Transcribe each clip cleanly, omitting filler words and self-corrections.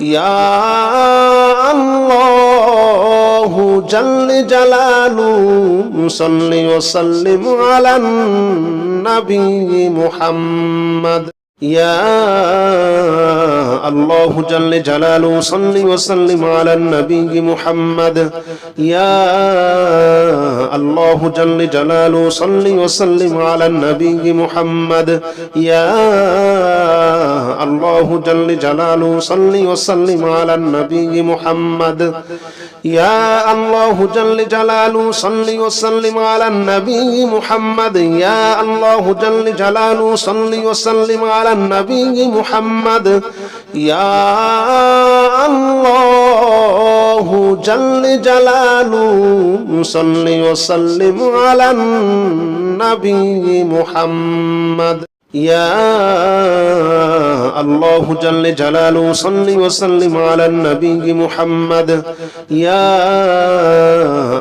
ইয়া আল্লাহু জাল্লে জালালু সাল্লি ওয়া সাল্লিম আলান নবী মুহাম্মদ ইয়া আল্লাহু জাল্লে জালালু সাল্লি ওয়া সাল্লিম আলান নবী মুহাম্মদ ইয়া আল্লাহু জাল্লে জালালু সাল্লি ওয়া সাল্লিম আলান নবী মুহাম্মদ ইয়া আল্লাহু জাল্লে জালালু সাল্লি ওয়া সাল্লিম আলান নবী মুহাম্মদ ইয়া আল্লাহু জাল্লে জালালু সাল্লি ওয়া সাল্লিম আলান নবী মুহাম্মদ ইয়া আল্লাহু জাল্লে জালালু সাল্লি ওয়া সাল্লিম আলান নবী মুহাম্মদ ইয়া আল্লাহু জাল্লে জালালু সাল্লি ওয়া সাল্লিম আলান নবী মুহাম্মদ ইয়া আল্লাহু জাল্লে জালালু সাল্লি ওয়া সাল্লিম আলান নবী মুহাম্মদ ইয়া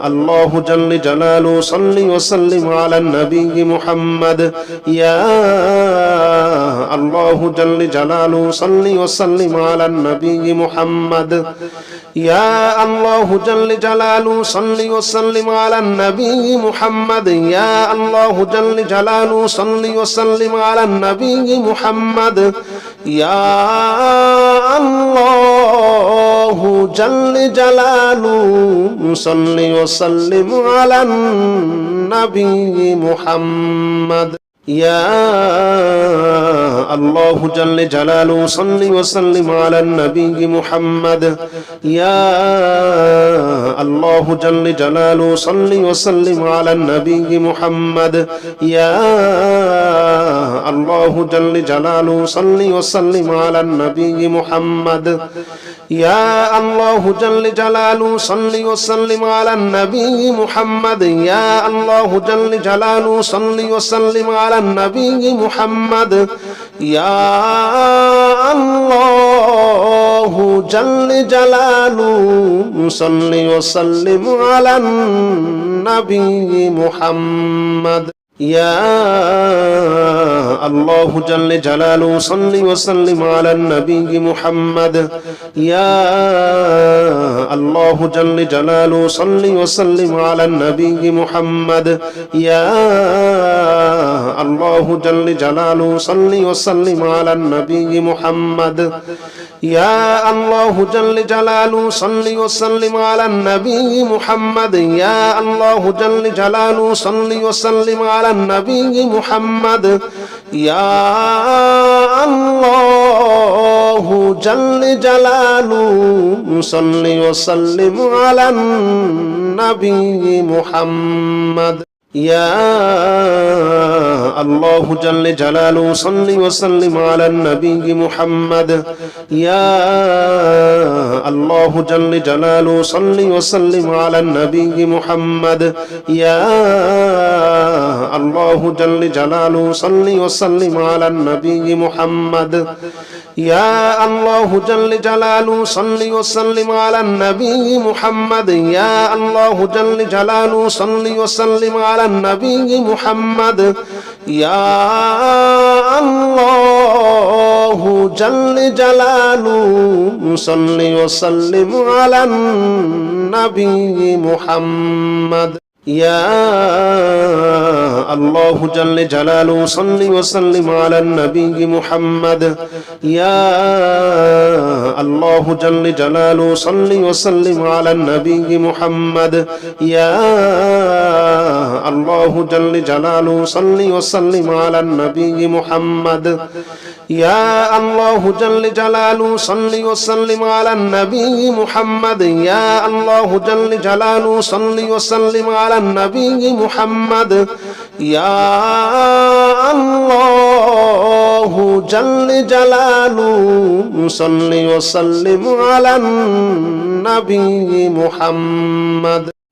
আল্লাহু জাল্লে জালালু সাল্লি ওয়া সাল্লিম আলান নবী মুহাম্মদ ইয়া আল্লাহু জাল্লে জালালু সাল্লি ওয়া সাল্লিম আলান নবী মুহাম্মদ ইয়া আল্লাহু জাল্লে জালালু সাল্লি ওয়া সাল্লিম আলান নবী মুহাম্মদ ইয়া আল্লাহু জাল্লে জালালু সাল্লি ওয়া সাল্লিম আলান নবী মুহাম্মদ ইয়া আল্লাহু জাল্লে জালালু সাল্লি ওয়া সাল্লিম আলান নবী মুহাম্মদ ইয়া আল্লাহু জাল্লে জালালু সাল্লি ওয়া সাল্লিম আলান নবী মুহাম্মদ ইয়া আল্লাহু জাল্লে জালালু সাল্লি ওয়া সাল্লিম আলান নবী মুহাম্মদ ইয়া আল্লাহু জাল্লে জালালু সাল্লি ওয়া সাল্লিম আলান নবী মুহাম্মদ ইয়া আল্লাহু জাল্লে জালালু সাল্লি ওয়া সাল্লিম আলান নবী মুহাম্মদ ইয়া আল্লাহু জাল্লে জালালু সাল্লি ওয়া সাল্লিম আলান নবী মুহাম্মদ ইয়া আল্লাহু জাল্লে জালালু সাল্লি ওয়া সাল্লিম আলান নবী মুহাম্মদ ইয়া আল্লাহু জাল্লে জালালু সাল্লি ওয়া সাল্লিম আলান নবী মুহাম্মদ ইয়া আল্লাহু জাল্লে জালালু সাল্লি ওয়া সাল্লিম আলান নবী মুহাম্মদ ইয়া আল্লাহু জাল্লে জালালু সাল্লি ওয়া সাল্লিম আলান নবী মুহাম্মদ ইয়া আল্লাহু জাল্লে জালালু সাল্লি ওয়া সাল্লিম আলান নবী মুহাম্মদ ইয়া আল্লাহু জাল্লে জালালু সাল্লি ওয়া সাল্লিম আলান নবী মুহাম্মদ ইয়া আল্লাহু জাল্লে জালালু সাল্লি ওয়া সাল্লিম আলান নবী মুহাম্মদ ইয়া আল্লাহু জাল্লে জালালু সাল্লি ওয়া সাল্লিম আলান নবী মুহাম্মদ ইয়া আল্লাহু জাল্লে জালালু সাল্লি ওয়া সাল্লিম আলান নবী মুহাম্মদ ইয়া আল্লাহু জাল্লে জালালু সাল্লি ওয়া সাল্লিম আলান নবী মুহাম্মদ ইয়া আল্লাহু জাল্লে জালালু সাল্লি ওয়া সাল্লিম আলান নবী মুহাম্মদ ইয়া আল্লাহু জাল্লে জালালু সাল্লি ওয়া সাল্লিম আলান নবী মুহাম্মদ ইয়া আল্লাহু জাল্লে জালালু সাল্লি ওয়া সাল্লিম আলান নবী মুহাম্মদ ইয়া আল্লাহু জাল্লে জালালু সাল্লি ওয়া সাল্লিম আলান নবী মুহাম্মদ ইয়া আল্লাহু জাল্লে জালালু সাল্লি ওয়া সাল্লিম আলান নবী মুহাম্মদ ইয়া আল্লাহু জাল্লে জালালু সাল্লি ওয়া সাল্লিম আলান নবী মুহাম্মদ ইয়া আল্লাহু জাল্লে জালালু সাল্লি ওয়া সাল্লিম আলান নবী মুহাম্মদ ইয়া আল্লাহু জাল্লে জালালু সাল্লি ওয়া সাল্লিম আলান নবী মুহাম্মদ ইয়া আল্লাহু জাল্লে জালালু সাল্লি ওয়া সাল্লিম আলান নবী মুহাম্মদ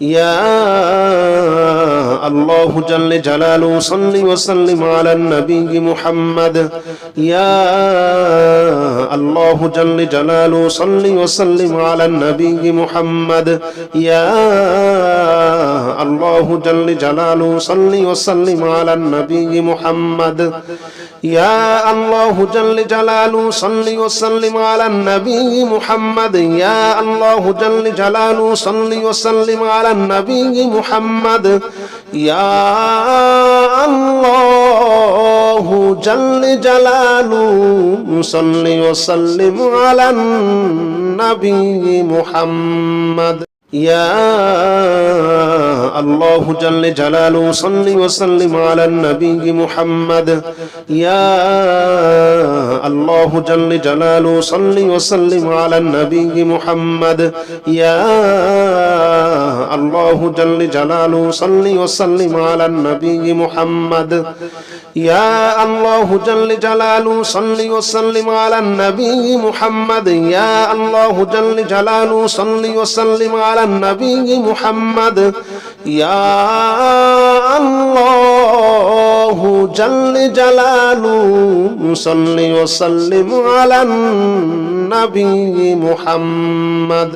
يا الله جل جلاله صل وسلم على النبي محمد يا الله جل جلاله صل وسلم على النبي محمد يا الله جل جلاله صل وسلم على النبي محمد يا الله جل جلاله صل وسلم على النبي محمد يا الله جل جلاله صل وسلم على النبي محمد يا الله جل جلاله صل وسلم على النبي محمد يا الله جل جلاله صل وسلم على النبي محمد يا الله جل جلاله صل وسلم على النبي محمد يا الله جل جلاله صل وسلم على النبي محمد يا الله جل جلاله صل وسلم على النبي محمد يا الله جل جلاله صل وسلم على النبي محمد يا الله جل جلاله صل وسلم على النبي محمد